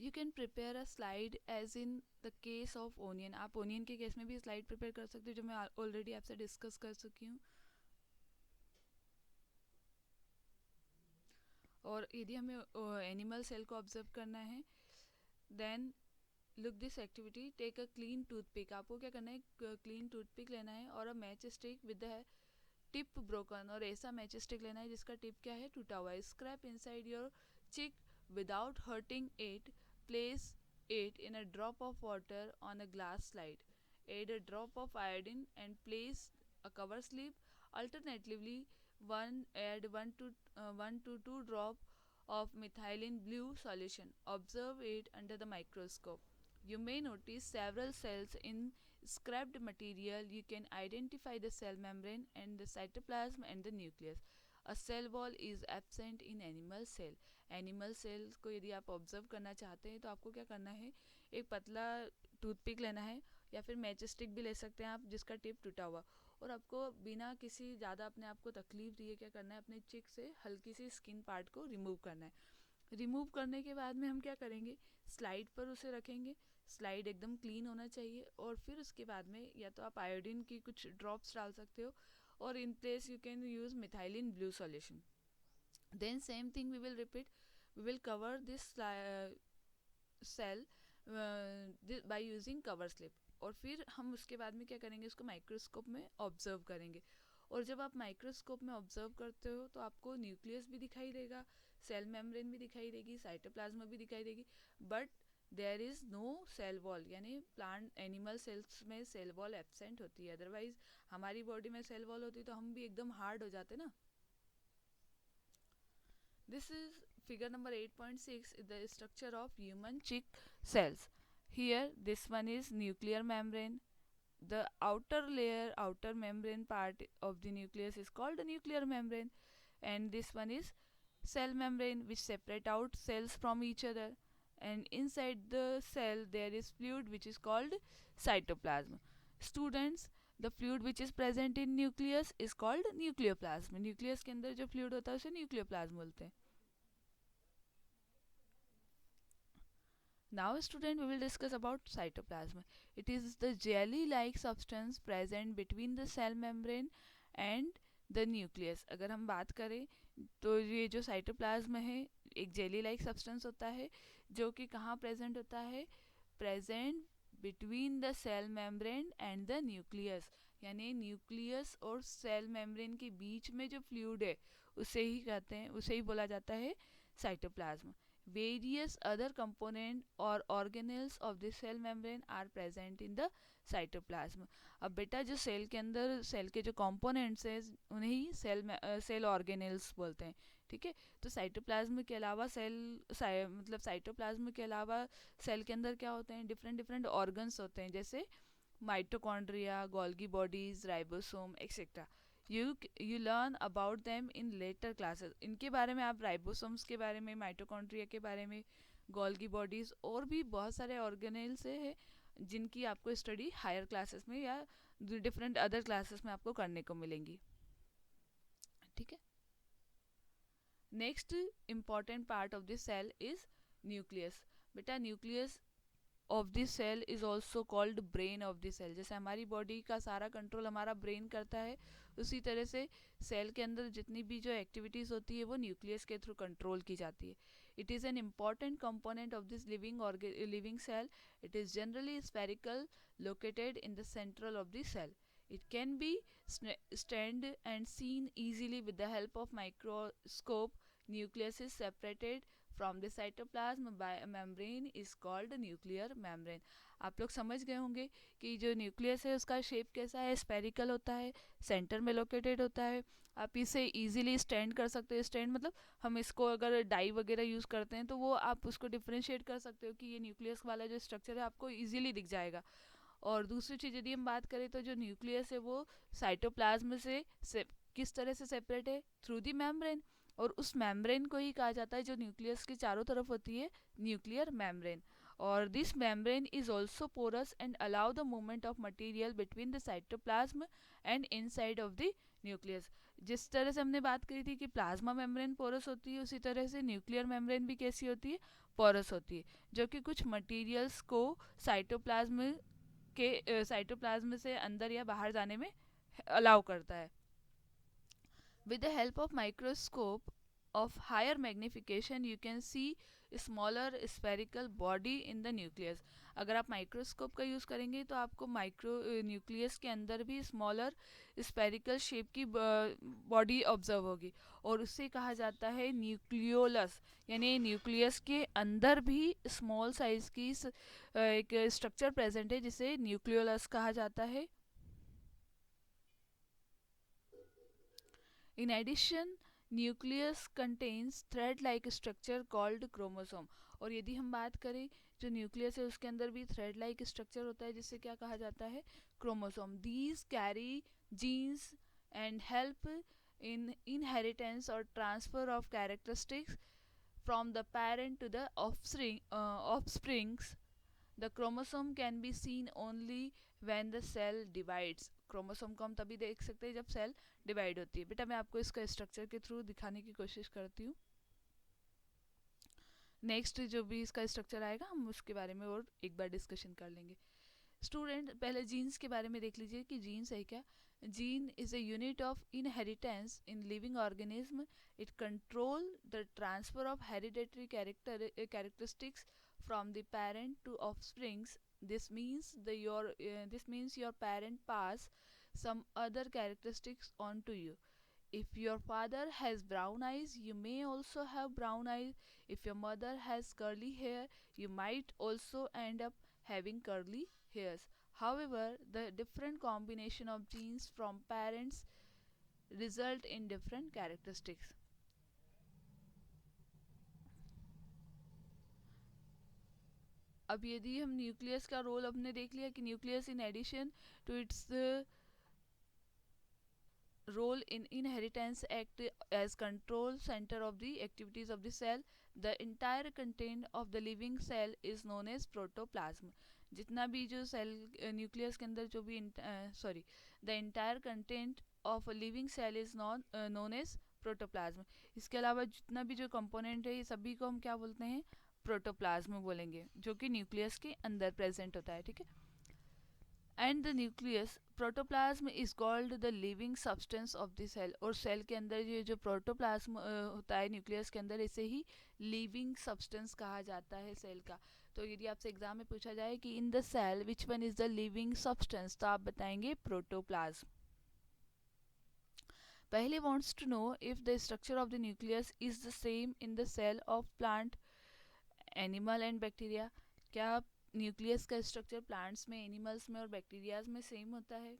You can prepare a slide as in the case of onion. आप onion के case में भी slide prepare कर सकते हो, जो मैं ऑलरेडी आपसे डिस्कस कर चुकी हूँ. और यदि हमें एनिमल सेल को ऑब्जर्व करना है, then look this activity. Take a clean toothpick. आपको क्या करना है, क्लीन टूथपिक लेना है और a match stick with the tip broken. और ऐसा मैच स्टिक लेना है जिसका टिप क्या है, टूटा हुआ है. स्क्रैप इनसाइड योर चिक without hurting it. Place it in a drop of water on a glass slide. Add a drop of iodine and place a cover slip. Alternatively, add 1 to 2 drop of methylene blue solution. Observe it under the microscope. You may notice several cells in scrapped material. You can identify the cell membrane and the cytoplasm and the nucleus. A cell wall is absent in animal cell. Animal cells को यदि आप observe करना चाहते हैं तो आपको क्या करना है, एक पतला टूथपिक लेना है या फिर मैच स्टिक भी ले सकते हैं आप जिसका टिप टूटा हुआ. और आपको बिना किसी ज़्यादा अपने आप को तकलीफ दिए क्या करना है, अपने चिक से हल्की सी स्किन पार्ट को रिमूव करना है. रिमूव करने के बाद में हम क्या करेंगे, स्लाइड पर उसे रखेंगे. स्लाइड एकदम क्लीन होना चाहिए. और फिर उसके बाद में या तो आप आयोडीन की कुछ ड्रॉप्स डाल सकते हो, और in place you can use methylene blue solution. Then same thing we will repeat. We will cover this cell by using cover slip. और फिर हम उसके बाद में क्या करेंगे, उसको माइक्रोस्कोप में ऑब्जर्व करेंगे. और जब आप माइक्रोस्कोप में ऑब्जर्व करते हो तो आपको न्यूक्लियस भी दिखाई देगा, सेल मेम्ब्रेन भी दिखाई देगी, साइटोप्लाज्मा भी दिखाई देगी. But there is no cell wall, यानी प्लांट एनिमल सेल्स में सेल वॉल एब्सेंट होती है. अदरवाइज हमारी बॉडी में सेल वॉल होती तो हम भी एकदम हार्ड हो जाते ना. This is figure number 8.6, the structure of human chick cells. Here this one is nuclear membrane. The outer layer, outer membrane part of the nucleus is called the nuclear membrane, and this one is cell membrane which separate out cells from each other. And inside the cell there is fluid which is called cytoplasm. Students, the fluid which is present in nucleus is called nucleoplasm. nucleus के अंदर जो fluid होता है उसे nucleoplasm बोलते हैं. Now student, we will discuss about cytoplasm. It is the jelly-like substance present between the cell membrane and the nucleus. अगर हम बात करें तो ये जो साइटोप्लाज्म है एक जेली लाइक सब्सटेंस होता है जो कि कहाँ प्रेजेंट होता है, present between the cell membrane and the nucleus. यानी न्यूक्लियस और सेल मेम्ब्रेन के बीच में जो फ्लूइड है उसे ही कहते हैं, उसे ही बोला जाता है cytoplasm. Various other component or organelles of the cell membrane are present in the cytoplasm. अब बेटा जो सेल के अंदर सेल के जो कंपोनेंट्स हैं उन्हें ही सेल ऑर्गेनेल्स बोलते हैं. ठीक है, तो साइटोप्लाज्म के अलावा मतलब साइटोप्लाज्म के अलावा सेल के अंदर क्या होते हैं, डिफरेंट डिफरेंट ऑर्गन्स होते हैं, जैसे mitochondria, Golgi bodies, ribosome etcetera. You learn about them in later classes. इनके बारे में आप राइबोसोम्स के बारे में, माइटोकॉन्ड्रिया के बारे में, गोल्गी बॉडीज़ और भी बहुत सारे ऑर्गेनेल्स हैं जिनकी आपको स्टडी हायर क्लासेस में या डिफरेंट अदर क्लासेस में आपको करने को मिलेंगी. ठीक है. Next important part of this cell is nucleus. बेटा nucleus of this cell is also called brain of this cell. जैसे हमारी बॉडी का सारा कंट्रोल हमारा ब्रेन करता है, उसी तरह से सेल के अंदर जितनी भी जो एक्टिविटीज़ होती है वो न्यूक्लियस के थ्रू कंट्रोल की जाती है. It is an important component of this living cell. It is generally spherical, located in the central of the cell. It can be studied and seen easily with the help of microscope. Nucleus is separated from the cytoplasm by a membrane is called nuclear membrane. आप लोग समझ गए होंगे कि जो nucleus है उसका shape कैसा है, स्पेरिकल होता है, सेंटर में लोकेटेड होता है. आप इसे इजीली स्टैंड कर सकते हो. स्टैंड मतलब हम इसको अगर डाई वगैरह यूज़ करते हैं तो वो आप उसको डिफ्रेंशिएट कर सकते हो कि ये न्यूक्लियस वाला जो स्ट्रक्चर है आपको इजीली दिख जाएगा. और दूसरी चीज़ यदि हम बात करें तो जो न्यूक्लियस है वो साइटोप्लाज्म से किस तरह से सेपरेट है, थ्रू दी मेम्ब्रेन. और उस मेम्ब्रेन को ही कहा जाता है जो न्यूक्लियस के चारों तरफ होती है, न्यूक्लियर मेम्ब्रेन. और this membrane is also porous and allow the movement of material between the cytoplasm and inside of the nucleus. जिस तरह से हमने बात करी थी कि प्लाज्मा मेम्ब्रेन पोरस होती है, उसी तरह से न्यूक्लियर मेम्ब्रेन भी कैसी होती है, पोरस होती है, जो कि कुछ मटेरियल्स को साइटोप्लाज्म से अंदर या बाहर जाने में अलाउ करता है। With the help of microscope of higher magnification, you can see smaller spherical body in the nucleus. अगर आप माइक्रोस्कोप का यूज़ करेंगे तो आपको माइक्रो न्यूक्लियस के अंदर भी स्मॉलर स्पेरिकल शेप की बॉडी ऑब्जर्व होगी, और उससे कहा जाता है न्यूक्लियोलस। यानी न्यूक्लियस के अंदर भी स्मॉल साइज की एक स्ट्रक्चर प्रेजेंट है जिसे न्यूक्लियोलस कहा जाता है। In addition, nucleus contains thread-like structure called chromosome. और यदि हम बात करें जो न्यूक्लियस है उसके अंदर भी थ्रेड लाइक स्ट्रक्चर होता है जिससे क्या कहा जाता है, chromosome. These carry genes and help in inheritance और transfer of characteristics from the parent to the offsprings. The chromosome can be seen only when the cell divides. Chromosome को हम तभी देख सकते हैं जब सेल डिवाइड होती है। बेटा मैं आपको इसका स्ट्रक्चर के थ्रू दिखाने की कोशिश करती हूँ। नेक्स्ट जो भी इसका स्ट्रक्चर आएगा हम उसके बारे में और एक बार डिस्कशन कर लेंगे। स्टूडेंट पहले जीन्स के बारे में देख लीजिए कि जीन्स है क्या। Gene is a unit of inheritance in living organism. It control the transfer of hereditary characteristics from the parent to offsprings. This means your parent pass some other characteristics on to you. If your father has brown eyes, you may also have brown eyes. If your mother has curly hair, you might also end up having curly hairs. However, the different combination of genes from parents result in different characteristics. अब यदि हम nucleus का role हमने देख लिया कि nucleus in addition to its role in inheritance act as control center of the activities of the cell. The entire content of the living cell is known as protoplasm. जितना भी जो cell nucleus के अंदर जो भी the entire content of a living cell is known as protoplasm. इसके अलावा जितना भी जो कंपोनेंट है ये सभी को हम क्या बोलते हैं, प्रोटोप्लाज्म बोलेंगे, जो कि न्यूक्लियस के अंदर प्रेजेंट होता है। ठीक है। And the nucleus protoplasm is called the living substance of the cell. और सेल के अंदर ये जो प्रोटोप्लाज्म होता है न्यूक्लियस के अंदर, इसे ही लिविंग सब्सटेंस कहा जाता है सेल का। तो यदि आपसे एग्जाम में पूछा जाए कि in the cell which one is the living substance, तो आप बताएंगे प्रोटोप्लाज्म। पहले wants to know if the structure of the nucleus is the same in the cell of plant, animal and bacteria। क्या nucleus का structure plants में, animals में और bacterias में सेम होता है?